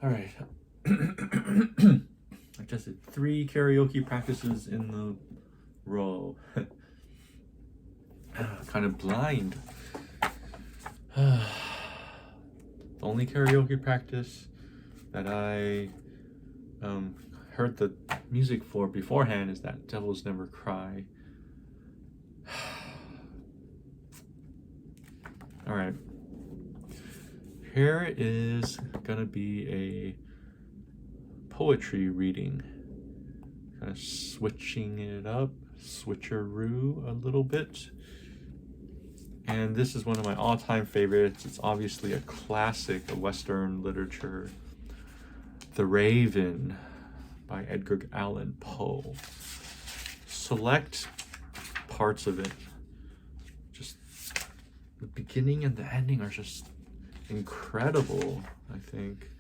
All right. I just did 3 karaoke practices in the row. Kind of blind. The only karaoke practice that I heard the music for beforehand is that Devils Never Cry. All right. Here is gonna be a poetry reading. Kind of switching it up, switcheroo a little bit. And this is one of my all-time favorites. It's obviously a classic of Western literature. The Raven by Edgar Allan Poe. Select parts of it. Just the beginning and the ending are just incredible, I think.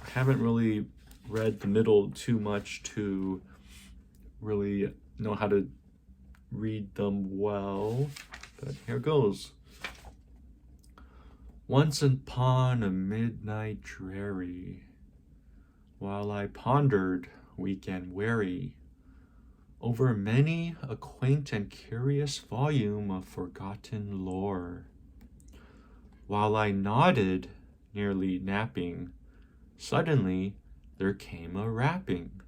I haven't really read the middle too much to really know how to read them well, but here goes. Once upon a midnight dreary, while I pondered, weak and weary, over many a quaint and curious volume of forgotten lore, while I nodded, nearly napping, suddenly there came a rapping,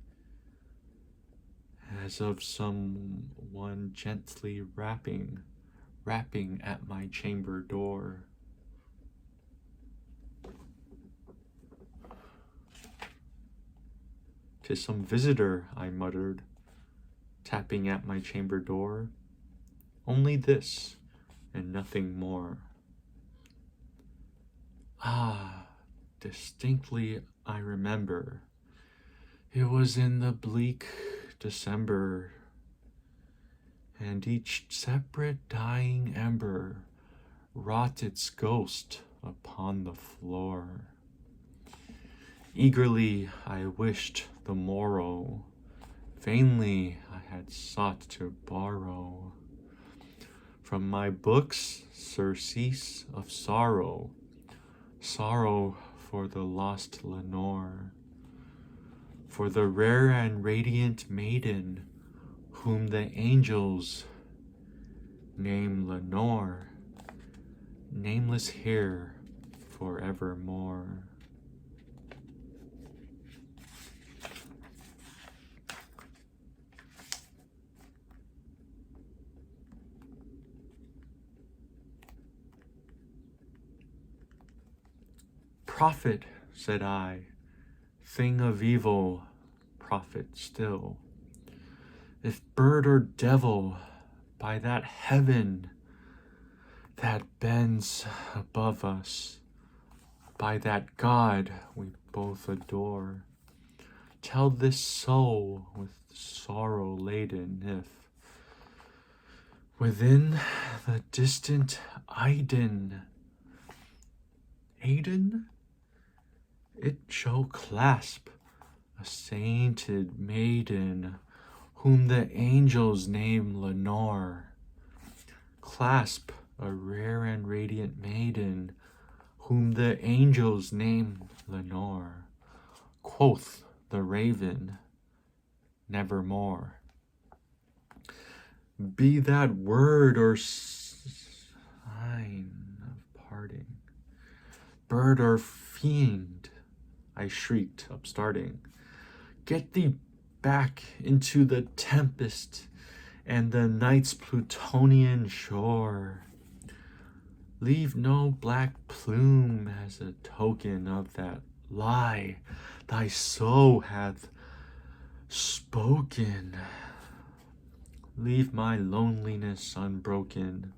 as of someone gently rapping at my chamber door. "'Tis some visitor," I muttered, tapping at my chamber door. "Only this, and nothing more." Ah, distinctly I remember. It was in the bleak December, and each separate dying ember wrought its ghost upon the floor. Eagerly I wished the morrow, vainly I had sought to borrow from my books surcease of sorrow, sorrow for the lost Lenore, for the rare and radiant maiden whom the angels name Lenore, nameless here forevermore. "Prophet," said I, "thing of evil, prophet still, if bird or devil, by that heaven that bends above us, by that God we both adore, tell this soul with sorrow laden if, within the distant Aiden, it shall clasp a sainted maiden whom the angels name Lenore, clasp a rare and radiant maiden whom the angels name Lenore," quoth the Raven, "nevermore. Be that word or sign of parting, bird or fiend," I shrieked, upstarting, "get thee back into the tempest and the night's Plutonian shore. Leave no black plume as a token of that lie thy soul hath spoken. Leave my loneliness unbroken.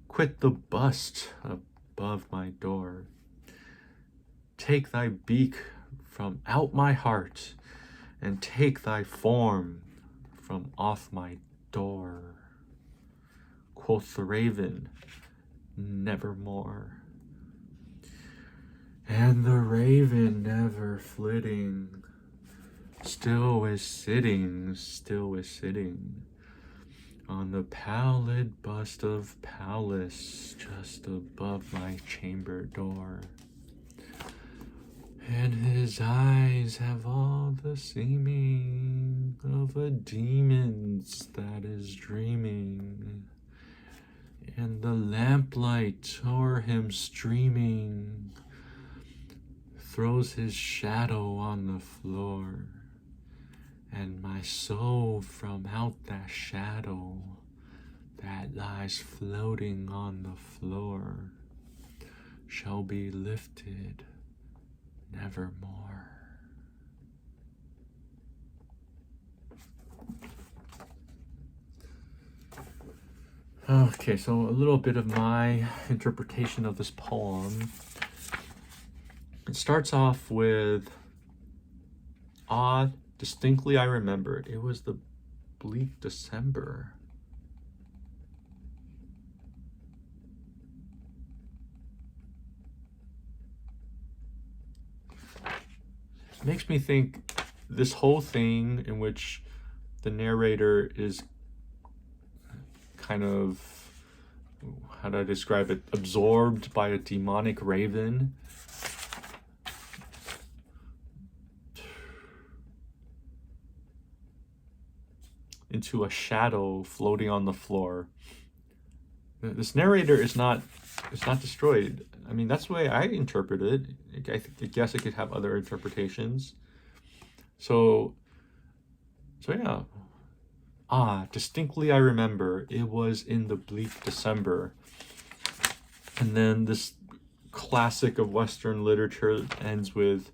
Quit the bust above my door. Take thy beak from out my heart, and take thy form from off my door." Quoth the Raven, "Nevermore." And the Raven, never flitting, still is sitting on the pallid bust of Pallas just above my chamber door. And his eyes have all the seeming of a demon's that is dreaming. And the lamplight o'er him streaming throws his shadow on the floor. And my soul from out that shadow that lies floating on the floor shall be lifted nevermore. Okay, so a little bit of my interpretation of this poem. It starts off with, distinctly I remember it. It was the bleak December. It makes me think this whole thing in which the narrator is kind of, how do I describe it, absorbed by a demonic raven. Into a shadow floating on the floor. This narrator is not destroyed. I mean, that's the way I interpret it. I guess it could have other interpretations. So yeah. Distinctly I remember it was in the bleak December. And then this classic of Western literature ends with,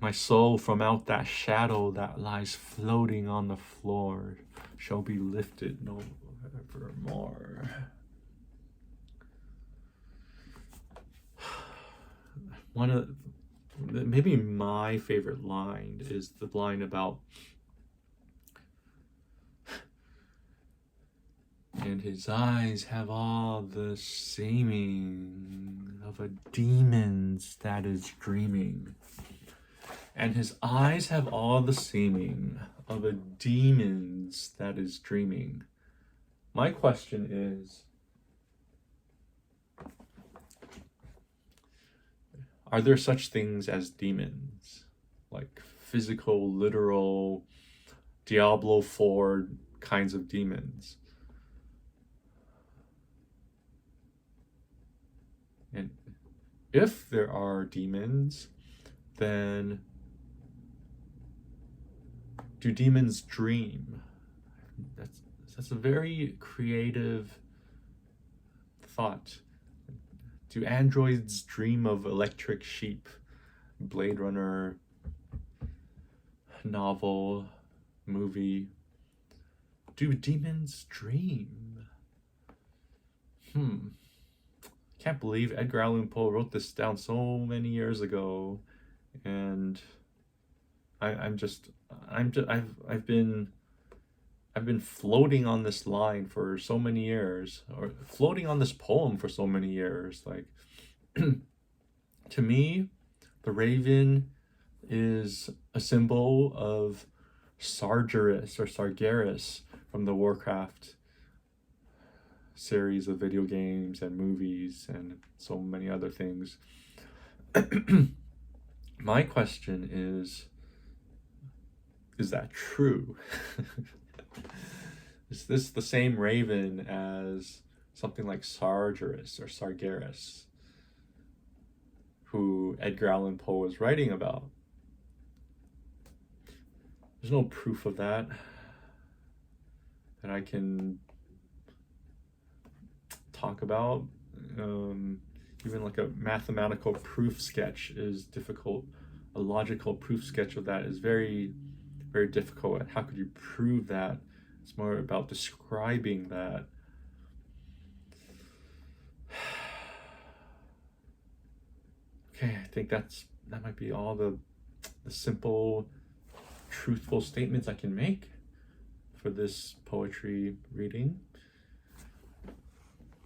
my soul from out that shadow that lies floating on the floor shall be lifted no evermore. One of maybe my favorite line is the line about, and his eyes have all the seeming of a demon's that is dreaming. And his eyes have all the seeming of a demon's that is dreaming. My question is, are there such things as demons? Like physical, literal, Diablo 4 kinds of demons? And if there are demons, then do demons dream? That's a very creative thought. Do androids dream of electric sheep? Blade Runner novel, movie. Do demons dream? Can't believe Edgar Allan Poe wrote this down so many years ago, and I've been floating on this line for so many years, or floating on this poem for so many years. Like, to me, the raven is a symbol of Sargeras or Sargeras from the Warcraft series of video games and movies and so many other things. My question is that true? Is this the same raven as something like Sargeras or Sargeras, who Edgar Allan Poe was writing about? There's no proof of that I can talk about. Even like a mathematical proof sketch is difficult. A logical proof sketch of that is very, very difficult. And how could you prove that? It's more about describing that. Okay, I think that might be all the simple, truthful statements I can make for this poetry reading.